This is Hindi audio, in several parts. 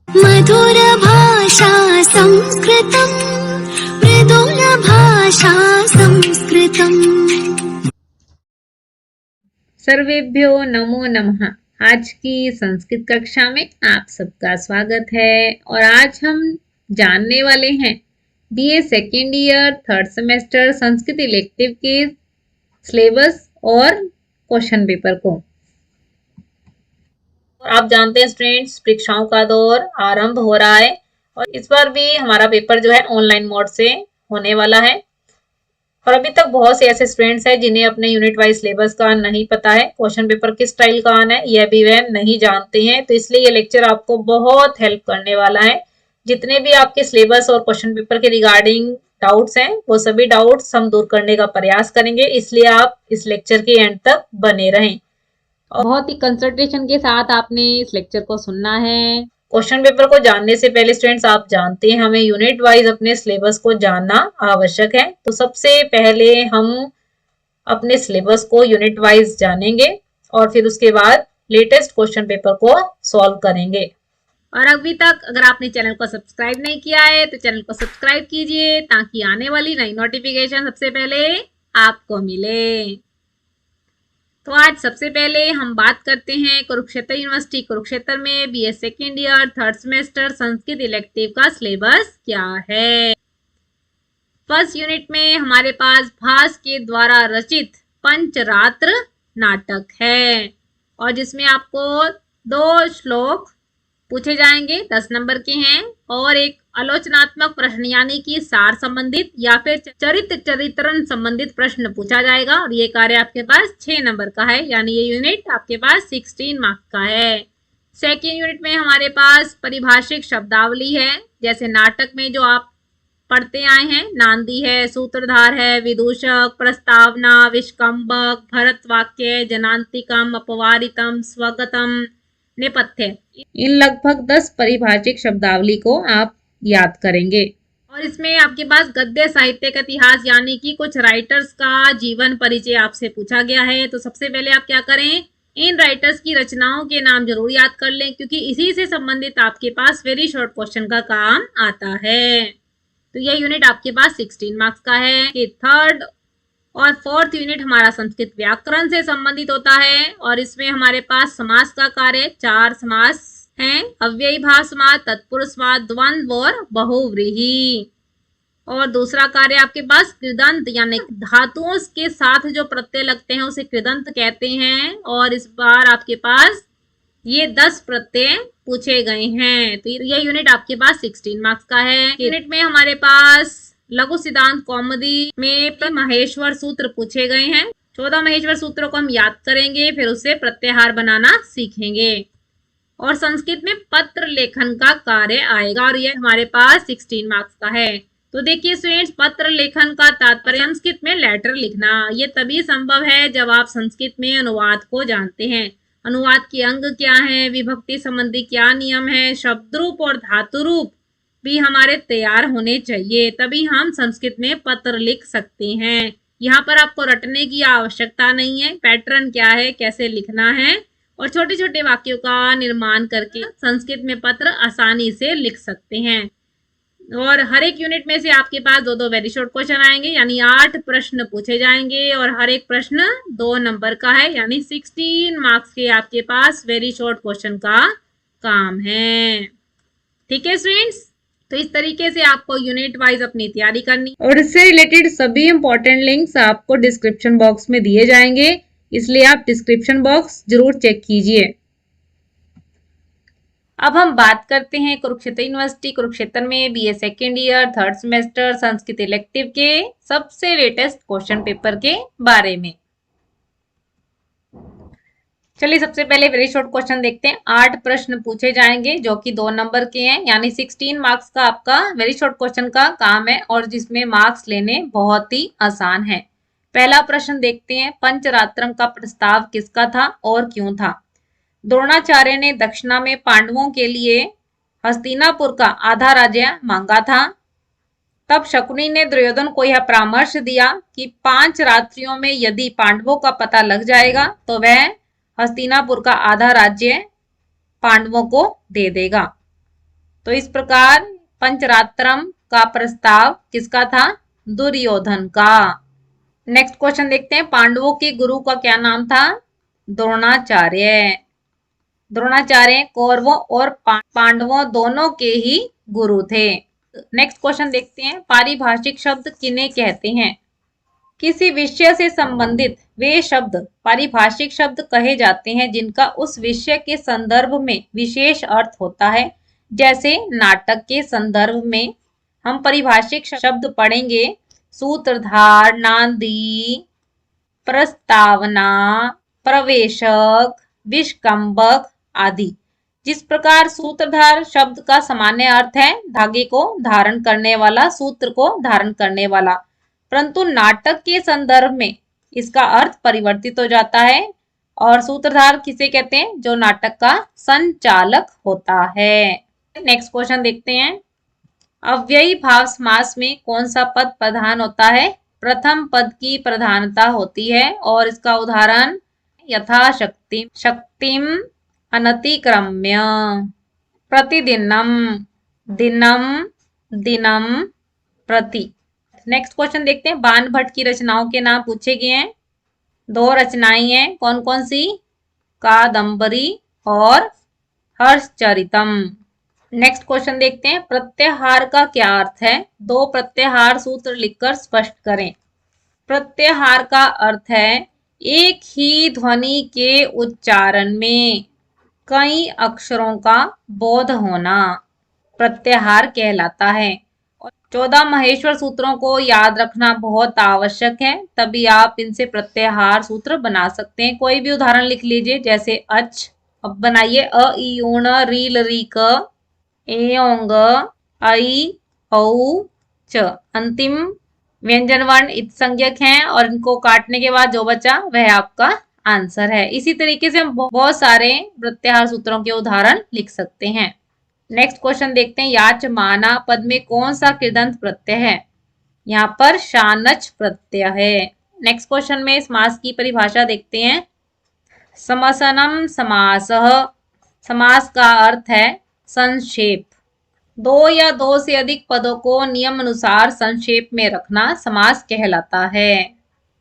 मधुर भाषा संस्कृतम्, मृदुल भाषा संस्कृतम्। सर्वेभ्यो नमो नमः। आज की संस्कृत कक्षा में आप सबका स्वागत है और आज हम जानने वाले हैं BA second year third semester Sanskrit elective के सिलेबस और क्वेश्चन पेपर को। आप जानते हैं स्टूडेंट्स, परीक्षाओं का दौर आरंभ हो रहा है और इस बार भी हमारा पेपर जो है ऑनलाइन मोड से होने वाला है। और अभी तक बहुत से ऐसे स्टूडेंट्स हैं जिन्हें अपने यूनिट वाइज सिलेबस का नहीं पता है, क्वेश्चन पेपर किस स्टाइल का आना है यह भी वह नहीं जानते हैं। तो इसलिए ये लेक्चर आपको बहुत हेल्प करने वाला है। जितने भी आपके सिलेबस और क्वेश्चन पेपर के रिगार्डिंग डाउट्स हैं वो सभी डाउट्स हम दूर करने का प्रयास करेंगे, इसलिए आप इस लेक्चर के एंड तक बने रहें और बहुत ही कंसंट्रेशन के साथ आपने इस लेक्चर को सुनना है। क्वेश्चन पेपर को जानने से पहले स्टूडेंट्स आप जानते हैं हमें यूनिट वाइज अपने सिलेबस को जानना आवश्यक है। तो सबसे पहले हम अपने सिलेबस को यूनिट वाइज जानेंगे और फिर उसके बाद लेटेस्ट क्वेश्चन पेपर को सॉल्व करेंगे। और अभी तक अगर आपने चैनल को सब्सक्राइब नहीं किया है तो चैनल को सब्सक्राइब कीजिए ताकि आने वाली नई नोटिफिकेशन सबसे पहले आपको मिले। तो आज सबसे पहले हम बात करते हैं कुरुक्षेत्र यूनिवर्सिटी कुरुक्षेत्र में BA second year third semester Sanskrit elective का सिलेबस क्या है। फर्स्ट यूनिट में हमारे पास भास के द्वारा रचित पंचरात्र नाटक है और जिसमें आपको 2 श्लोक पूछे जाएंगे, 10 नंबर के हैं और एक आलोचनात्मक प्रश्न यानी कि सार संबंधित या फिर चरित्रण संबंधित प्रश्न पूछा जाएगा और ये कार्य आपके पास 6 नंबर का है, यानी ये यूनिट आपके पास 16 मार्क्स का है। सेकेंड यूनिट में हमारे पास परिभाषिक शब्दावली है, जैसे नाटक में जो आप पढ़ते आए हैं, नांदी है, सूत्रधार है, विदूषक, प्रस्तावना, विष्कंभक, भरत वाक्य, जनांतिकम, अपवारितम, स्वगतम, नेपथ्य। इन लगभग 10 परिभाषिक शब्दावली को आप याद करेंगे और इसमें आपके पास गद्य साहित्य का इतिहास यानी कि कुछ राइटर्स का जीवन परिचय आपसे पूछा गया है। तो सबसे पहले आप क्या करें, इन राइटर्स की रचनाओं के नाम जरूर याद कर लें क्योंकि इसी से संबंधित आपके पास वेरी शॉर्ट क्वेश्चन का काम आता है। तो यह यूनिट आपके पास 16 मार्क्स का है। थर्ड और फोर्थ यूनिट हमारा संस्कृत व्याकरण से संबंधित होता है और इसमें हमारे पास समास का कार्य 4 समास हैं, अव्ययी भाव समास, तत्पुरुष समास, द्वंद्व और बहुव्रीहि। और दूसरा कार्य आपके पास कृदंत यानी धातुओं के साथ जो प्रत्यय लगते हैं उसे कृदंत कहते हैं और इस बार आपके पास ये 10 प्रत्यय पूछे गए हैं। तो ये यूनिट आपके पास 16 मार्क्स का है। यूनिट में हमारे पास लघु सिद्धांत कौमुदी में महेश्वर सूत्र पूछे गए हैं। 14 महेश्वर सूत्रों को हम याद करेंगे, फिर उससे प्रत्याहार बनाना सीखेंगे और संस्कृत में पत्र लेखन का कार्य आएगा और ये हमारे पास 16 मार्क्स का है। तो देखिए स्टूडेंट्स, पत्र लेखन का तात्पर्य संस्कृत में लेटर लिखना, ये तभी संभव है जब आप संस्कृत में अनुवाद को जानते हैं। अनुवाद के अंग क्या है, विभक्ति संबंधी क्या नियम है, शब्द रूप और धातु रूप भी हमारे तैयार होने चाहिए, तभी हम संस्कृत में पत्र लिख सकते हैं। यहाँ पर आपको रटने की आवश्यकता नहीं है, पैटर्न क्या है, कैसे लिखना है और छोटे छोटे वाक्यों का निर्माण करके संस्कृत में पत्र आसानी से लिख सकते हैं। और हर एक यूनिट में से आपके पास 2 वेरी शॉर्ट क्वेश्चन आएंगे, यानी 8 प्रश्न पूछे जाएंगे और हर एक प्रश्न 2 नंबर का है, यानी 16 मार्क्स के आपके पास वेरी शॉर्ट क्वेश्चन का काम है। ठीक है स्टूडेंट्स, तो इस तरीके से आपको यूनिट वाइज अपनी तैयारी करनी और इससे रिलेटेड सभी इंपॉर्टेंट लिंक्स आपको डिस्क्रिप्शन बॉक्स में दिए जाएंगे, इसलिए आप डिस्क्रिप्शन बॉक्स जरूर चेक कीजिए। अब हम बात करते हैं कुरुक्षेत्र यूनिवर्सिटी कुरुक्षेत्र में BA second year third semester Sanskrit elective के सबसे लेटेस्ट क्वेश्चन पेपर के बारे में। चलिए सबसे पहले वेरी शॉर्ट क्वेश्चन देखते हैं। 8 प्रश्न पूछे जाएंगे जो कि 2 नंबर के हैं, यानी 16 मार्क्स का आपका वेरी शॉर्ट क्वेश्चन का काम है और जिसमें मार्क्स लेने बहुत ही आसान है। पहला प्रश्न देखते हैं, पंचरात्रम का प्रस्ताव किसका था और क्यों था। द्रोणाचार्य ने दक्षिणा में पांडवों के लिए हस्तिनापुर का आधा राज्य मांगा था। तब शकुनी ने दुर्योधन को यह परामर्श दिया कि 5 रात्रियों में यदि पांडवों का पता लग जाएगा तो वह हस्तिनापुर का आधा राज्य पांडवों को दे देगा। तो इस प्रकार पंचरात्रम का प्रस्ताव किसका था? दुर्योधन का। नेक्स्ट क्वेश्चन देखते हैं, पांडवों के गुरु का क्या नाम था? द्रोणाचार्य। द्रोणाचार्य कौरवों और पांडवों दोनों के ही गुरु थे। नेक्स्ट क्वेश्चन देखते हैं, पारिभाषिक शब्द किन्हें कहते हैं? किसी विषय से संबंधित वे शब्द पारिभाषिक शब्द कहे जाते हैं जिनका उस विषय के संदर्भ में विशेष अर्थ होता है। जैसे नाटक के संदर्भ में हम पारिभाषिक शब्द पढ़ेंगे सूत्रधार, नांदी, प्रस्तावना, प्रवेशक, विष्कंभक आदि। जिस प्रकार सूत्रधार शब्द का सामान्य अर्थ है धागे को धारण करने वाला, सूत्र को धारण करने वाला, परंतु नाटक के संदर्भ में इसका अर्थ परिवर्तित हो जाता है। और सूत्रधार किसे कहते हैं? जो नाटक का संचालक होता है। नेक्स्ट क्वेश्चन देखते हैं, अव्ययी भाव समास में कौन सा पद प्रधान होता है? प्रथम पद की प्रधानता होती है और इसका उदाहरण यथाशक्ति, शक्तिम, अनतिक्रम्य, प्रतिदिनम, दिनम, दिनम, प्रति। नेक्स्ट क्वेश्चन देखते हैं, बाण भट्ट की रचनाओं के नाम पूछे गए हैं। 2 रचनाएं हैं, कौन कौन सी? कादंबरी और हर्षचरितम। नेक्स्ट क्वेश्चन देखते हैं, प्रत्याहार का क्या अर्थ है? 2 प्रत्याहार सूत्र लिखकर स्पष्ट करें। प्रत्याहार का अर्थ है एक ही ध्वनि के उच्चारण में कई अक्षरों का बोध होना प्रत्याहार कहलाता है। 14 महेश्वर सूत्रों को याद रखना बहुत आवश्यक है, तभी आप इनसे प्रत्याहार सूत्र बना सकते हैं। कोई भी उदाहरण लिख लीजिए, जैसे अच। अब बनाइए, अ, ई, ऊण, रील, रीक, ए, ओंग, आई, औ, च। अंतिम व्यंजन वर्ण संज्ञक हैं और इनको काटने के बाद जो बचा वह आपका आंसर है। इसी तरीके से हम बहुत सारे प्रत्याहार सूत्रों के उदाहरण लिख सकते हैं। नेक्स्ट क्वेश्चन देखते हैं, याचमाना पद में कौन सा कृदंत प्रत्यय है? यहाँ पर शानच प्रत्यय है। नेक्स्ट क्वेश्चन में समास की परिभाषा देखते हैं। समसनम समासः, समास का अर्थ है संक्षेप। 2 या 2 से अधिक पदों को नियम अनुसार संक्षेप में रखना समास कहलाता है।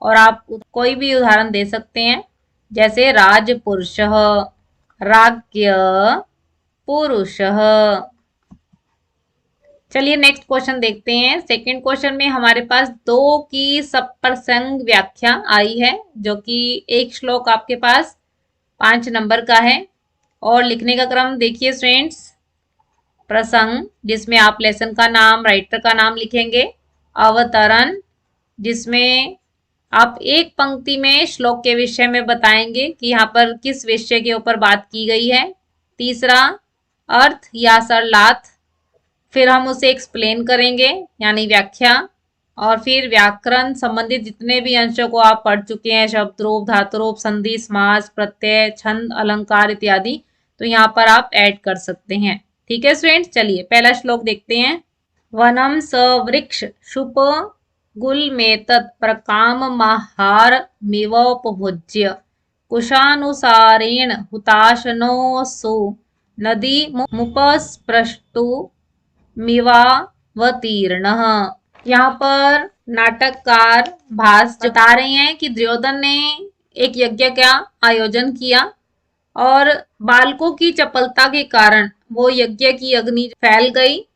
और आप कोई भी उदाहरण दे सकते हैं, जैसे राजपुरुषः, राज्ञ पुरुषः। चलिए नेक्स्ट क्वेश्चन देखते हैं। सेकंड क्वेश्चन में हमारे पास 2 की सप्रसंग व्याख्या आई है, जो कि एक श्लोक आपके पास 5 नंबर का है। और लिखने का क्रम देखिए स्टूडेंट्स, प्रसंग जिसमें आप लेसन का नाम, राइटर का नाम लिखेंगे। अवतरण जिसमें आप एक पंक्ति में श्लोक के विषय में बताएंगे कि यहाँ पर किस विषय के ऊपर बात की गई है। तीसरा अर्थ या सरलार्थ, फिर हम उसे एक्सप्लेन करेंगे यानी व्याख्या। और फिर व्याकरण संबंधित जितने भी अंशों को आप पढ़ चुके हैं, शब्द रूप, धातु रूप, संधि, समास, प्रत्यय, छंद, अलंकार इत्यादि, तो यहाँ पर आप ऐड कर सकते हैं। ठीक है स्टूडेंट्स, चलिए पहला श्लोक देखते हैं। वनम स वृक्ष शुप गुलमेतत् प्रकाममाहार मिवोपभुज्य कुशानुसारेण हुताशनोऽसु नदी मुपस्पृष्टु मिवावतीर्णः। यहाँ पर नाटककार भास जता रहे हैं कि दुर्योधन ने एक यज्ञ का आयोजन किया और बालकों की चपलता के कारण वो यज्ञ की अग्नि फैल गई।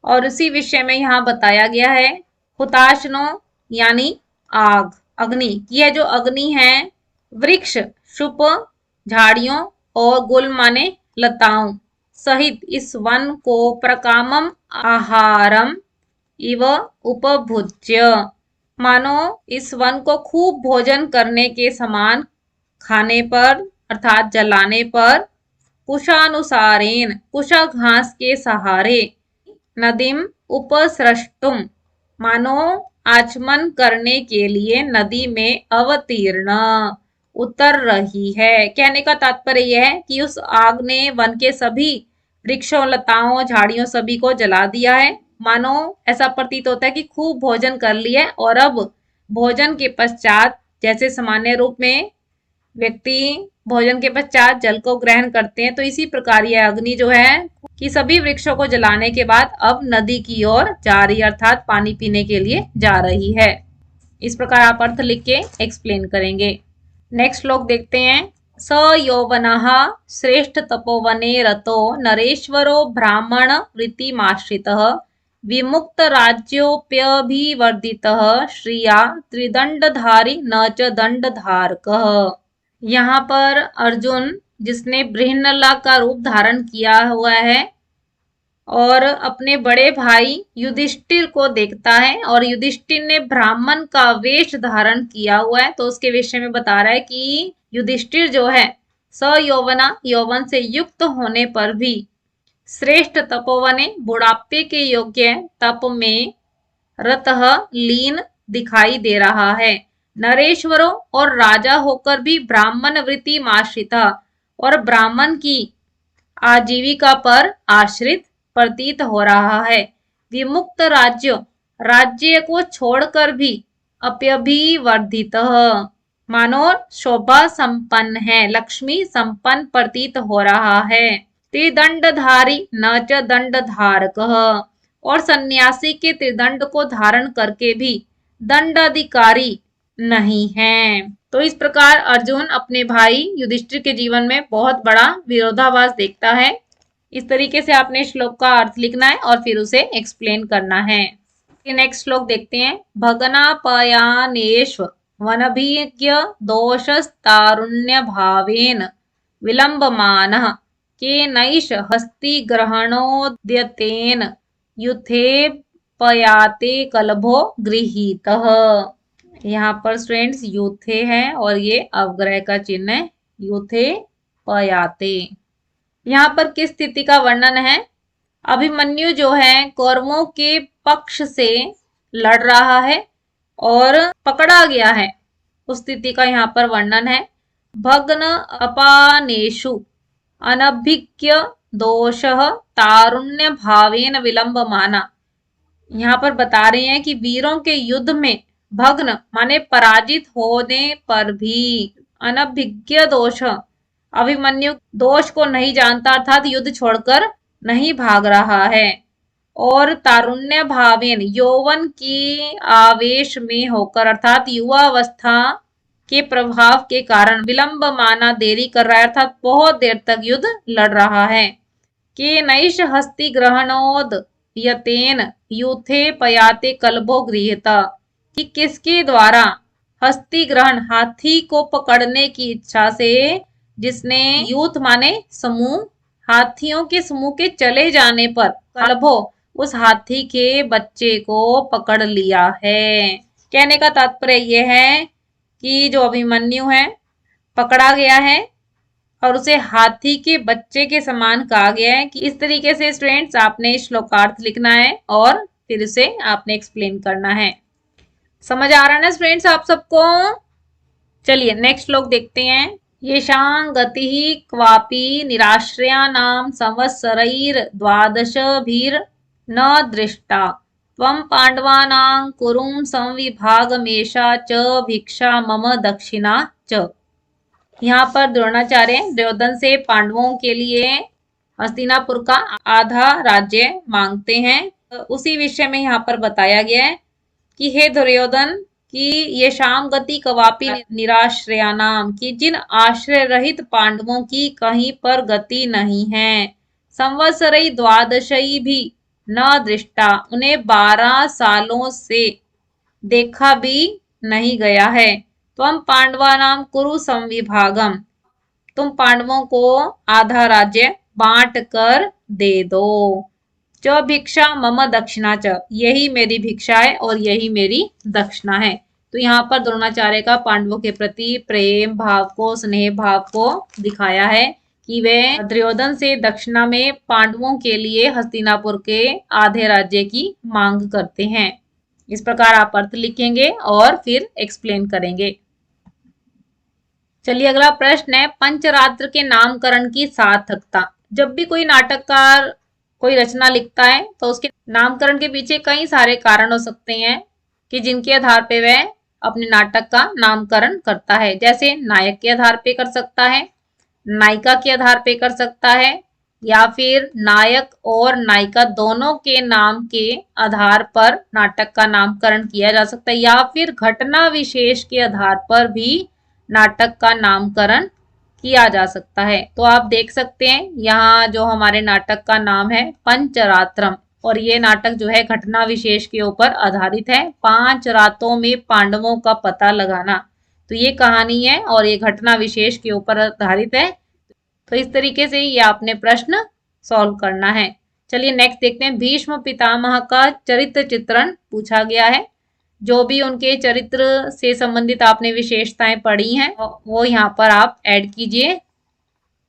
और उसी विषय में यहाँ बताया गया है हुताशनो यानी आग, अग्नि। यह जो अग्नि है वृक्ष, शुप झाड़ियों और गुल माने लताओं सहित इस वन को प्रकामम आहारम इव उपभुज्य, मानो इस वन को खूब भोजन करने के समान खाने पर अर्थात जलाने पर, कुशानुसारेण कुशा घास के सहारे, नदीम उपसृष्टुम मानो आचमन करने के लिए नदी में अवतीर्ण उतर रही है। कहने का तात्पर्य यह है कि उस आग ने वन के सभी वृक्षों, लताओं, झाड़ियों सभी को जला दिया है। मानो ऐसा प्रतीत होता है कि खूब भोजन कर लिया है और अब भोजन के पश्चात जैसे सामान्य रूप में व्यक्ति भोजन के पश्चात जल को ग्रहण करते हैं, तो इसी प्रकार यह अग्नि जो है कि सभी वृक्षों को जलाने के बाद अब नदी की ओर जा रही, अर्थात पानी पीने के लिए जा रही है। इस प्रकार आप अर्थ लिख के एक्सप्लेन करेंगे। नेक्स्ट श्लोक देखते हैं। स यौवनः श्रेष्ठ तपोवने रतो नरेश्वरो ब्राह्मण वृत्तिमाश्रितः विमुक्त राज्योप्यभिवर्धितः श्रिया त्रिदंडधारी न च दंडधारकः। यहाँ पर अर्जुन जिसने बृहन्नला का रूप धारण किया हुआ है और अपने बड़े भाई युधिष्ठिर को देखता है, और युधिष्ठिर ने ब्राह्मण का वेश धारण किया हुआ है, तो उसके विषय में बता रहा है कि युधिष्ठिर जो है स यौवना यौवन से युक्त होने पर भी श्रेष्ठ तपोवने बुढ़ापे के योग्य तप में रतः लीन दिखाई दे रहा है। नरेश्वरों और राजा होकर भी ब्राह्मण वृत्ति आश्रिता और ब्राह्मण की आजीविका पर आश्रित प्रतीत हो रहा है। विमुक्त राज्य को छोड़कर भी अप्यभिवर्धित मानो शोभा संपन्न है, लक्ष्मी संपन्न प्रतीत हो रहा है। त्रिदंडधारी न च दंडधारक और सन्यासी के त्रिदंड को धारण करके भी दंडाधिकारी नहीं है। तो इस प्रकार अर्जुन अपने भाई युधिष्ठिर के जीवन में बहुत बड़ा विरोधाभास देखता है। इस तरीके से आपने श्लोक का अर्थ लिखना है और फिर उसे एक्सप्लेन करना है। नेक्स्ट श्लोक देखते हैं। भगनापयानेष्व वनभिज्ञ दोषस्तारुण्य भावेन विलंबमानः केनैष हस्ति ग्रहणोद्यतेन युथे पयाते कलभो गृहीतः। यहाँ पर स्टूडेंट्स यूथे है और ये अवग्रह का चिन्ह है, यूथे पयाते। यहाँ पर किस स्थिति का वर्णन है? अभिमन्यु जो है कौरवों के पक्ष से लड़ रहा है और पकड़ा गया है, उस स्थिति का यहाँ पर वर्णन है। भग्न अपानेषु अनभिज्ञ दोषः तारुण्य भावेन विलंबमाना। यहाँ पर बता रहे हैं कि वीरों के युद्ध में भग्न माने पराजित होने पर भी अनभिज्ञ दोष, अभिमन्यु दोष को नहीं जानता, अर्थात युद्ध छोड़कर नहीं भाग रहा है। और तारुण्य भावेन यौवन की आवेश में होकर, अर्थात युवावस्था के प्रभाव के कारण विलंब माना देरी कर रहा है, अर्थात बहुत देर तक युद्ध लड़ रहा है। के नैष हस्ति ग्रहणोद यतेन यूथे पयाते कल्भो गृहीता, कि किसके द्वारा हस्ति ग्रहण हाथी को पकड़ने की इच्छा से जिसने यूथ माने समूह, हाथियों के समूह के चले जाने पर कल्भो उस हाथी के बच्चे को पकड़ लिया है। कहने का तात्पर्य यह है कि जो अभिमन्यु है पकड़ा गया है और उसे हाथी के बच्चे के समान कहा गया है। कि इस तरीके से स्टूडेंट्स आपने श्लोकार्थ लिखना है और फिर उसे आपने एक्सप्लेन करना है। समझ आ रहा है ना स्टूडेंट्स आप सबको? चलिए नेक्स्ट श्लोक देखते हैं। येषां गतिः क्वापि निराश्रयाणां संवत्सरैर्द्वादशभिर्न दृष्टा त्वं पाण्डवानां कुरुं संविभागमेषा च भिक्षा मम दक्षिणा च। यहाँ पर द्रोणाचार्य दुर्योधन से पांडवों के लिए हस्तिनापुर का आधा राज्य मांगते हैं। उसी विषय में यहाँ पर बताया गया है कि हे दुर्योधन कि ये शाम गति कवापी निराश्रयानाम, की जिन आश्रय रहित पांडवों की कहीं पर गति नहीं है। संवत्सरई द्वादशई भी न दृष्टा, उन्हें 12 सालों से देखा भी नहीं गया है। त्वम पांडवानाम कुरु संविभागम, तुम पांडवों को आधा राज्य बांट कर दे दो। च भिक्षा मम दक्षिणा च, यही मेरी भिक्षा है और यही मेरी दक्षिणा है। तो यहाँ पर द्रोणाचार्य का पांडवों के प्रति प्रेम भाव को, स्नेह भाव को दिखाया है कि वे दुर्योधन से दक्षिणा में पांडवों के लिए हस्तिनापुर के आधे राज्य की मांग करते हैं। इस प्रकार आप अर्थ लिखेंगे और फिर एक्सप्लेन करेंगे। चलिए अगला प्रश्न है, पंचरात्र के नामकरण की सार्थकता। जब भी कोई नाटककार कोई रचना लिखता है तो उसके नामकरण के पीछे कई सारे कारण हो सकते हैं कि जिनके आधार पे वह अपने नाटक का नामकरण करता है। जैसे नायक के आधार पे कर सकता है, नायिका के आधार पे कर सकता है, या फिर नायक और नायिका दोनों के नाम के आधार पर नाटक का नामकरण किया जा सकता है, या फिर घटना विशेष के आधार पर भी नाटक का नामकरण किया जा सकता है। तो आप देख सकते हैं यहाँ जो हमारे नाटक का नाम है पंचरात्रम, और ये नाटक जो है घटना विशेष के ऊपर आधारित है। 5 रातों में पांडवों का पता लगाना, तो ये कहानी है और ये घटना विशेष के ऊपर आधारित है। तो इस तरीके से ये आपने प्रश्न सॉल्व करना है। चलिए नेक्स्ट देखते हैं। भीष्म पितामह का चरित्र चित्रण पूछा गया है। जो भी उनके चरित्र से संबंधित आपने विशेषताएं पढ़ी हैं वो यहाँ पर आप ऐड कीजिए।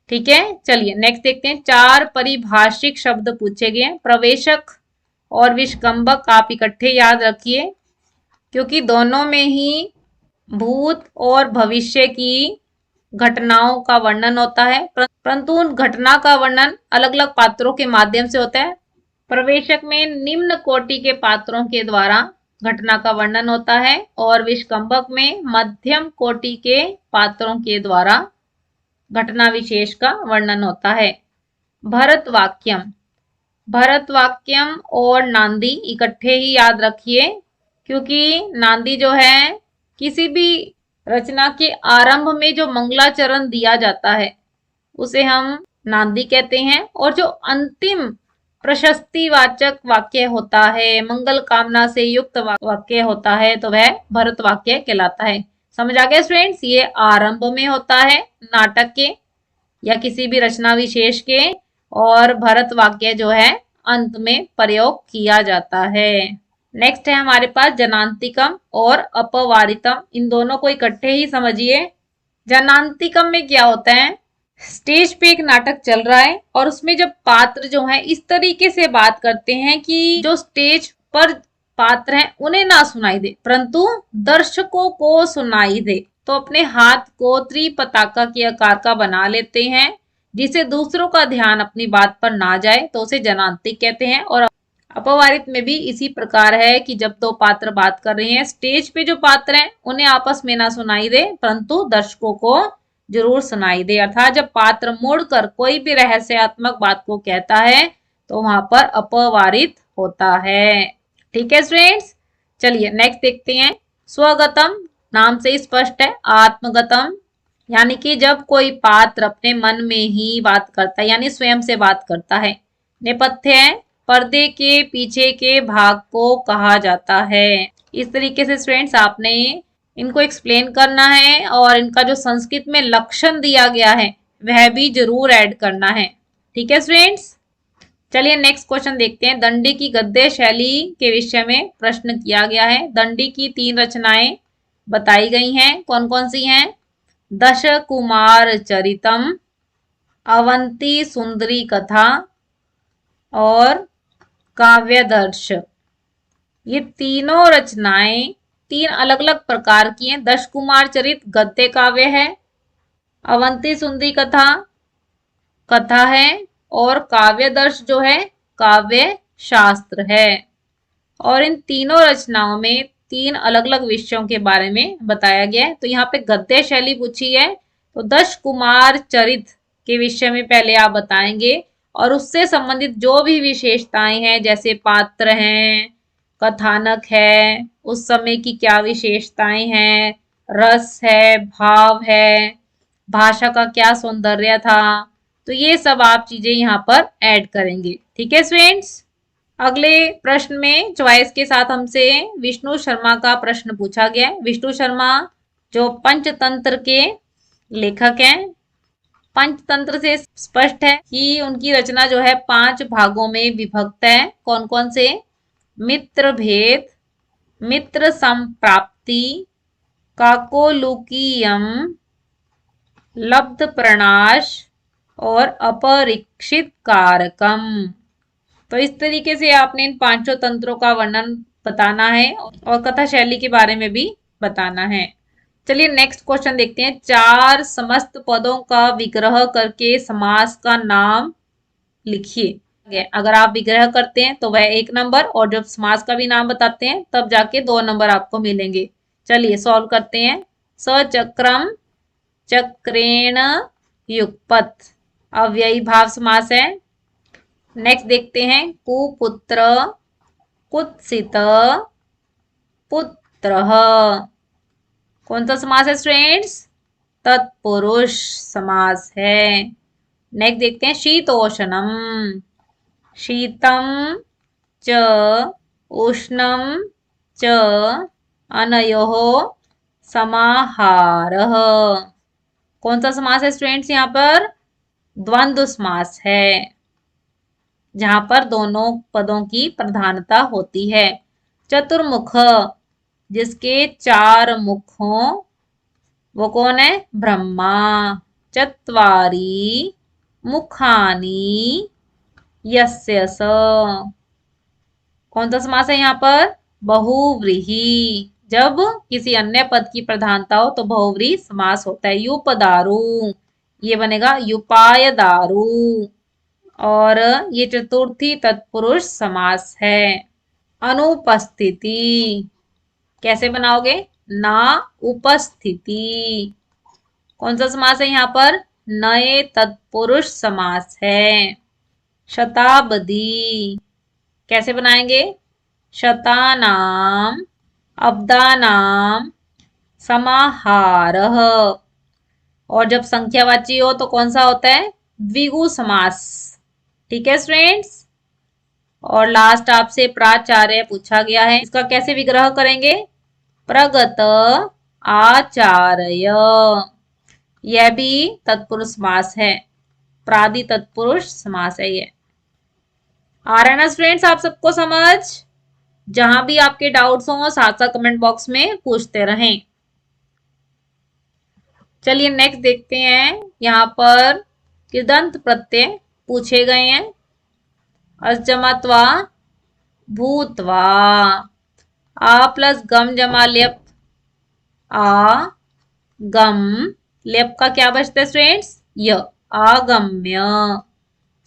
ठीक है, चलिए नेक्स्ट देखते हैं। 4 परिभाषिक शब्द पूछे गए हैं। प्रवेशक और विष्कंभक आप इकट्ठे याद रखिए, क्योंकि दोनों में ही भूत और भविष्य की घटनाओं का वर्णन होता है, परंतु उन घटना का वर्णन अलग अलग पात्रों के माध्यम से होता है। प्रवेशक में निम्न कोटि के पात्रों के द्वारा घटना का वर्णन होता है, और विष्कंभक में मध्यम कोटि के पात्रों के द्वारा घटना विशेष का वर्णन होता है। भरतवाक्यम, भरतवाक्यम और नांदी इकट्ठे ही याद रखिए, क्योंकि नांदी जो है किसी भी रचना के आरंभ में जो मंगलाचरण दिया जाता है उसे हम नांदी कहते हैं, और जो अंतिम प्रशस्तिवाचक वाक्य होता है, मंगल कामना से युक्त वाक्य होता है, तो वह भरत वाक्य कहलाता है। समझ आ गया स्टूडेंट्स? ये आरंभ में होता है नाटक के या किसी भी रचना विशेष के, और भरत वाक्य जो है अंत में प्रयोग किया जाता है। नेक्स्ट है हमारे पास जनांतिकम और अपवारितम। इन दोनों को इकट्ठे ही समझिए। जनांतिकम में क्या होता है, स्टेज पे एक नाटक चल रहा है और उसमें जब पात्र जो है इस तरीके से बात करते हैं कि जो स्टेज पर पात्र हैं उन्हें ना सुनाई दे, परंतु दर्शकों को सुनाई दे, तो अपने हाथ को त्रिपताका के आकार का बना लेते हैं, जिससे दूसरों का ध्यान अपनी बात पर ना जाए, तो उसे जनांतिक कहते हैं। और अपवारित में भी इसी प्रकार है कि जब दो पात्र बात कर रहे हैं, स्टेज पे जो पात्र हैं उन्हें आपस में ना सुनाई दे, परंतु दर्शकों को जरूर सुनाई दे। अर्थात जब पात्र मुड़कर कोई भी रहस्यात्मक बात को कहता है तो वहां पर अपवारित होता है। ठीक है स्टूडेंट्स, चलिए नेक्स्ट देखते हैं। स्वगतम नाम से स्पष्ट है। आत्मगतम यानी कि जब कोई पात्र अपने मन में ही बात करता है, यानी स्वयं से बात करता है। नेपथ्य है, पर्दे के पीछे के भाग को कहा जाता है। इस तरीके से स्टूडेंट्स आपने इनको एक्सप्लेन करना है, और इनका जो संस्कृत में लक्षण दिया गया है वह भी जरूर ऐड करना है। ठीक है स्टूडेंट्स, चलिए नेक्स्ट क्वेश्चन देखते हैं। दंडी की गद्य शैली के विषय में प्रश्न किया गया है। दंडी की 3 रचनाएं बताई गई हैं। कौन कौन सी हैं? दश कुमार चरितम, अवंती सुंदरी कथा और काव्यदर्श। ये तीनों रचनाएं 3 अलग अलग प्रकार की हैं। दश कुमार चरित गद्य काव्य है, अवंती सुंदरी कथा कथा है, और काव्यदर्श जो है काव्य शास्त्र है। और इन तीनों रचनाओं में 3 अलग अलग विषयों के बारे में बताया गया है। तो यहाँ पे गद्य शैली पूछी है, तो दश कुमार चरित के विषय में पहले आप बताएंगे, और उससे संबंधित जो भी विशेषताएं हैं, जैसे पात्र हैं, कथानक है, उस समय की क्या विशेषताएं हैं, रस है, भाव है, भाषा का क्या सौंदर्य था, तो ये सब आप चीजें यहाँ पर ऐड करेंगे। ठीक है स्टूडेंट्स, अगले प्रश्न में चॉइस के साथ हमसे विष्णु शर्मा का प्रश्न पूछा गया है। विष्णु शर्मा जो पंचतंत्र के लेखक हैं। पंचतंत्र से स्पष्ट है कि उनकी रचना जो है 5 भागों में विभक्त है। कौन कौन से? मित्र भेद, मित्र संप्राप्ति, काकोलुकीयम, लब्ध प्रणाश और अपरीक्षित कारकम। तो इस तरीके से आपने इन 5 तंत्रों का वर्णन बताना है और कथा शैली के बारे में भी बताना है। चलिए नेक्स्ट क्वेश्चन देखते हैं। 4 समस्त पदों का विग्रह करके समास का नाम लिखिए। अगर आप विग्रह करते हैं तो वह 1 नंबर, और जब समास का भी नाम बताते हैं तब जाके 2 नंबर आपको मिलेंगे। चलिए सॉल्व करते हैं। सचक्रम, चक्रेण, युगपत अव्ययी भाव समास है। नेक्स्ट देखते हैं कुपुत्र, कुत्सित, पुत्रः। कौन सा समास है स्टूडेंट्स? तत्पुरुष समास है। नेक्स्ट देखते हैं शीतोष्णम, शीतम च उष्णम च अनयोः समाहारः। कौन सा समास है स्टूडेंट्स? यहाँ पर द्वंद्व समास है, जहां पर दोनों पदों की प्रधानता होती है। चतुर्मुख, जिसके 4 मुख हों, वो कौन है? ब्रह्मा। चत्वारि मुखानि यस्य स। कौन सा समास है यहाँ पर? बहुव्रीहि। जब किसी अन्य पद की प्रधानता हो तो बहुव्रीहि समास होता है। युपदारु, ये बनेगा युपायदारु। और ये चतुर्थी तत्पुरुष समास है। अनुपस्थिति कैसे बनाओगे? ना उपस्थिति। कौन सा समास है यहाँ पर? नए तत्पुरुष समास है। शताब्दी कैसे बनाएंगे? शतानाम अब्दानाम समाहारः। और जब संख्यावाची हो तो कौन सा होता है? द्विगु समास। ठीक है स्टूडेंट्स। और लास्ट आपसे प्राचार्य पूछा गया है, इसका कैसे विग्रह करेंगे? प्रगत आचार्य, यह भी तत्पुरुष समास है, प्रादि तत्पुरुष समास है ये। आ रहा है ना स्टूडेंट्स आप सबको समझ? जहां भी आपके डाउट्स हो साथ साथ कमेंट बॉक्स में पूछते रहें। चलिए नेक्स्ट देखते हैं। यहाँ पर कृदंत प्रत्यय पूछे गए हैं। अजमत्वा भूतवा, आ प्लस गम जमा लेप, आ गम लेप का क्या बचता है स्टूडेंट्स? य, आगम्य।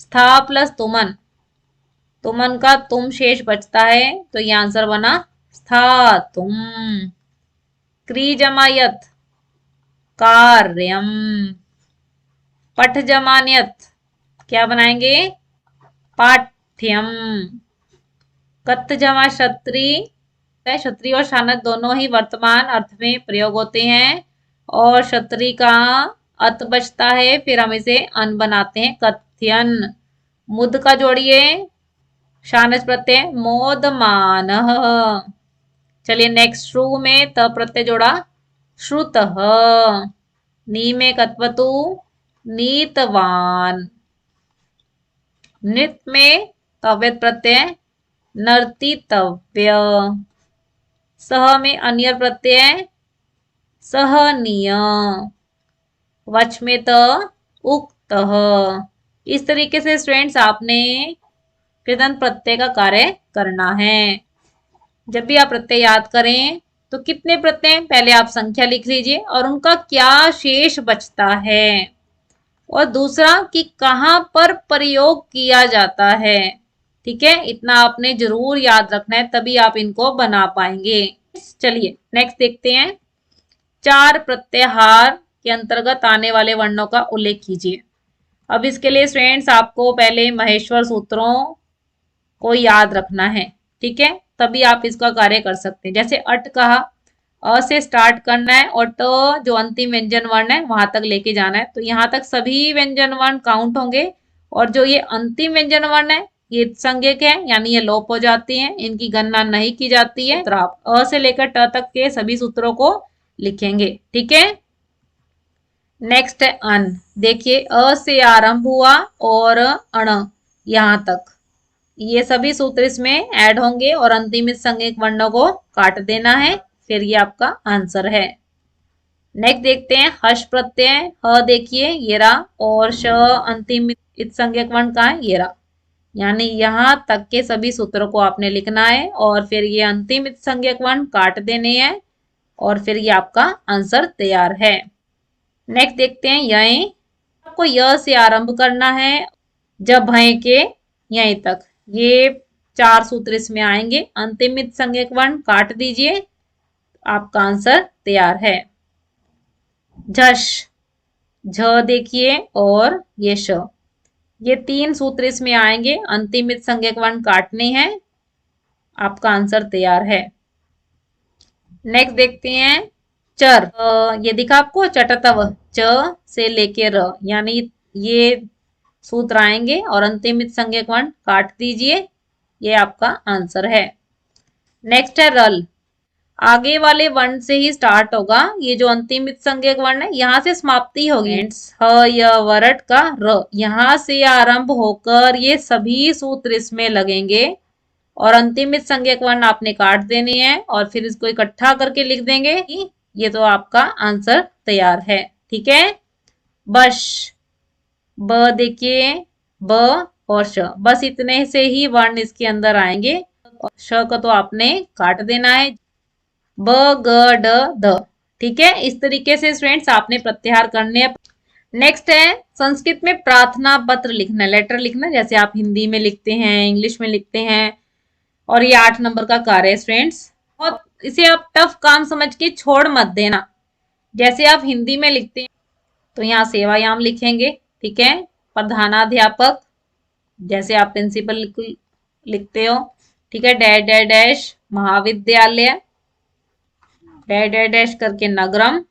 स्था प्लस तुमन, तुमन का तुम शेष बचता है तो ये आंसर बना स्था तुम। क्री जमा यत, कार्यम। पठ जमा न्यत, क्या बनाएंगे? पाठ्यम। कत जमा क्षत्रि, क्षत्रि और शानत दोनों ही वर्तमान अर्थ में प्रयोग होते हैं। और क्षत्रि का अत बचता है, फिर हम इसे अन बनाते हैं, कथ्यन। मुद का जोड़िए शानच प्रत्यय मोदमान। चलिए नेक्स्ट श्रु में त प्रत्यय जोड़ा श्रुत। नी में कत्वतु नीतवान। नृत में तव्यत प्रत्यय नर्तितव्य। सह में अन्यर प्रत्यय सहनीय। वच में त उक्त। इस तरीके से स्टूडेंट्स आपने कृदंत प्रत्यय का कार्य करना है। जब भी आप प्रत्यय याद करें तो कितने प्रत्यय, पहले आप संख्या लिख लीजिए और उनका क्या शेष बचता है, और दूसरा कि कहां पर प्रयोग किया जाता है। ठीक है, इतना आपने जरूर याद रखना है, तभी आप इनको बना पाएंगे। चलिए नेक्स्ट देखते हैं। 4 प्रत्याहार के अंतर्गत आने वाले वर्णों का उल्लेख कीजिए। अब इसके लिए स्टूडेंट्स आपको पहले महेश्वर सूत्रों को याद रखना है। ठीक है, तभी आप इसका कार्य कर सकते हैं। जैसे अट कहा, अ से स्टार्ट करना है और ट जो अंतिम व्यंजन वर्ण है वहां तक लेके जाना है, तो यहाँ तक सभी व्यंजन वर्ण काउंट होंगे। और जो ये अंतिम व्यंजन वर्ण है ये संज्ञक है, यानी ये लोप हो जाती हैं, इनकी गणना नहीं की जाती है। तो आप अ से लेकर ट तक के सभी सूत्रों को लिखेंगे। ठीक है, नेक्स्ट है अन। देखिए अ से आरंभ हुआ और अण यहां तक, ये सभी सूत्र इसमें ऐड होंगे और अंतिम संज्ञक वर्णों को काट देना है, फिर ये आपका आंसर है। नेक्स्ट देखते हैं हर्ष प्रत्यय। ह देखिए ये रहा, और श अंतिम संज्ञक वर्ण का है ये रहा, यानी यहां तक के सभी सूत्रों को आपने लिखना है और फिर ये अंतिम संज्ञक वर्ण काट देने हैं और फिर ये आपका आंसर तैयार है। नेक्स्ट देखते हैं यय। आपको य से आरंभ करना है, जब भय के यहीं तक, ये 4 सूत्र इसमें आएंगे। अंतिम संज्ञक वर्ण काट दीजिए, आपका आंसर तैयार है। झष झ देखिए और ये श, ये 3 सूत्र इसमें आएंगे। अंतिम संज्ञक वर्ण काटने हैं, आपका आंसर तैयार है। नेक्स्ट देखते हैं चर। ये दिखा आपको चटतव, च से लेके र, यानी ये सूत्र आएंगे और अंतिम संज्ञक वर्ण काट दीजिए, ये आपका आंसर है। नेक्स्ट है रल, आगे वाले वर्ण से ही स्टार्ट होगा। ये जो अंतिम संज्ञक वर्ण है यहाँ से समाप्ति होगी। ह य वरट का र, यहाँ से आरंभ होकर ये सभी सूत्र इसमें लगेंगे और अंतिम संज्ञक वर्ण आपने काट देनी है और फिर इसको इकट्ठा करके लिख देंगे। ये तो आपका आंसर तैयार है। ठीक है, बश, ब देखिए, ब और श, बस इतने से ही वर्ण इसके अंदर आएंगे। श को तो आपने काट देना है। ब ग ड ध। ठीक है, इस तरीके से स्टूडेंट्स आपने प्रत्याहार करने हैं। नेक्स्ट है संस्कृत में प्रार्थना पत्र लिखना, लेटर लिखना, जैसे आप हिंदी में लिखते हैं, इंग्लिश में लिखते हैं। और ये 8 नंबर का कार्य है स्टूडेंट्स, और इसे आप टफ काम समझ के छोड़ मत देना। जैसे आप हिंदी में लिखते हैं तो यहाँ सेवायाम लिखेंगे। ठीक है, प्रधानाध्यापक, जैसे आप प्रिंसिपल लिखते हो। ठीक है, डैश डैश डैश महाविद्यालय, डैश डैश डैश करके नगरम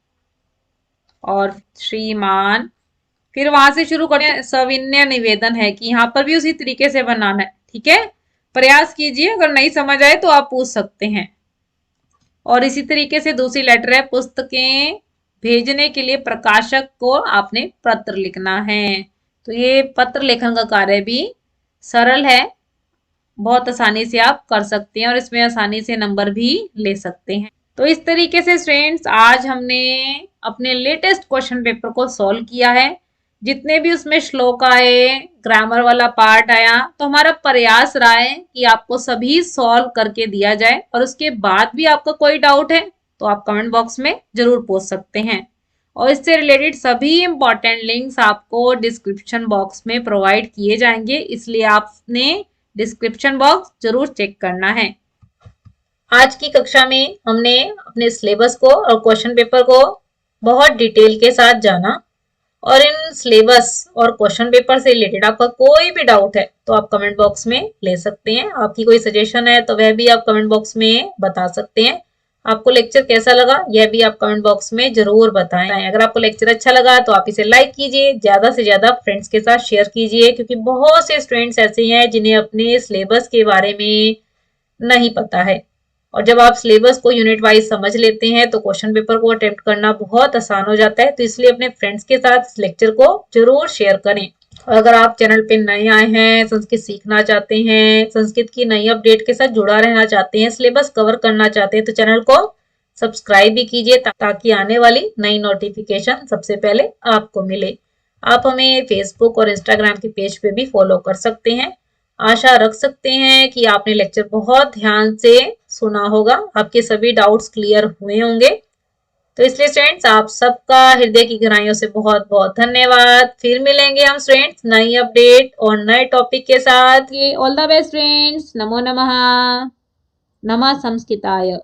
और श्रीमान, फिर वहां से शुरू करते। सविनय निवेदन है कि यहाँ पर भी उसी तरीके से बनाना है। ठीक है, प्रयास कीजिए, अगर नहीं समझ आए तो आप पूछ सकते हैं। और इसी तरीके से दूसरी लेटर है पुस्तकें भेजने के लिए प्रकाशक को आपने पत्र लिखना है। तो ये पत्र लेखन का कार्य भी सरल है, बहुत आसानी से आप कर सकते हैं और इसमें आसानी से नंबर भी ले सकते हैं। तो इस तरीके से स्टूडेंट्स आज हमने अपने लेटेस्ट क्वेश्चन पेपर को सॉल्व किया है। जितने भी उसमें श्लोक आए, ग्रामर वाला पार्ट आया, तो हमारा प्रयास रहा है कि आपको सभी सॉल्व करके दिया जाए। और उसके बाद भी आपका कोई डाउट है तो आप कमेंट बॉक्स में जरूर पूछ सकते हैं। और इससे रिलेटेड सभी इंपॉर्टेंट लिंक्स आपको डिस्क्रिप्शन बॉक्स में प्रोवाइड किए जाएंगे, इसलिए आपने डिस्क्रिप्शन बॉक्स जरूर चेक करना है। आज की कक्षा में हमने अपने सिलेबस को और क्वेश्चन पेपर को बहुत डिटेल के साथ जाना। और इन सिलेबस और क्वेश्चन पेपर से रिलेटेड आपका कोई भी डाउट है तो आप कमेंट बॉक्स में ले सकते हैं। आपकी कोई सजेशन है तो वह भी आप कमेंट बॉक्स में बता सकते हैं। आपको लेक्चर कैसा लगा यह भी आप कमेंट बॉक्स में जरूर बताएं। अगर आपको लेक्चर अच्छा लगा तो आप इसे लाइक कीजिए, ज्यादा से ज्यादा फ्रेंड्स के साथ शेयर कीजिए, क्योंकि बहुत से स्टूडेंट्स ऐसे हैं जिन्हें अपने सिलेबस के बारे में नहीं पता है। और जब आप सिलेबस को यूनिट वाइज समझ लेते हैं तो क्वेश्चन पेपर को अटेम्प्ट करना बहुत आसान हो जाता है। तो इसलिए अपने फ्रेंड्स के साथ इस लेक्चर को जरूर शेयर करें। और अगर आप चैनल पे नए आए हैं, संस्कृत सीखना चाहते हैं, संस्कृत की नई अपडेट के साथ जुड़ा रहना चाहते हैं, सिलेबस कवर करना चाहते हैं, तो चैनल को सब्सक्राइब भी कीजिए ताकि आने वाली नई नोटिफिकेशन सबसे पहले आपको मिले। आप हमें फेसबुक और इंस्टाग्राम के पेज पे भी फॉलो कर सकते हैं। आशा रख सकते हैं कि आपने लेक्चर बहुत ध्यान से सुना होगा, आपके सभी डाउट्स क्लियर हुए होंगे। तो इसलिए स्टूडेंट्स आप सबका हृदय की गहराइयों से बहुत बहुत धन्यवाद। फिर मिलेंगे हम स्टूडेंट्स नई अपडेट और नए टॉपिक के साथ। All the best students. नमो नमः। नमः संस्कृताय।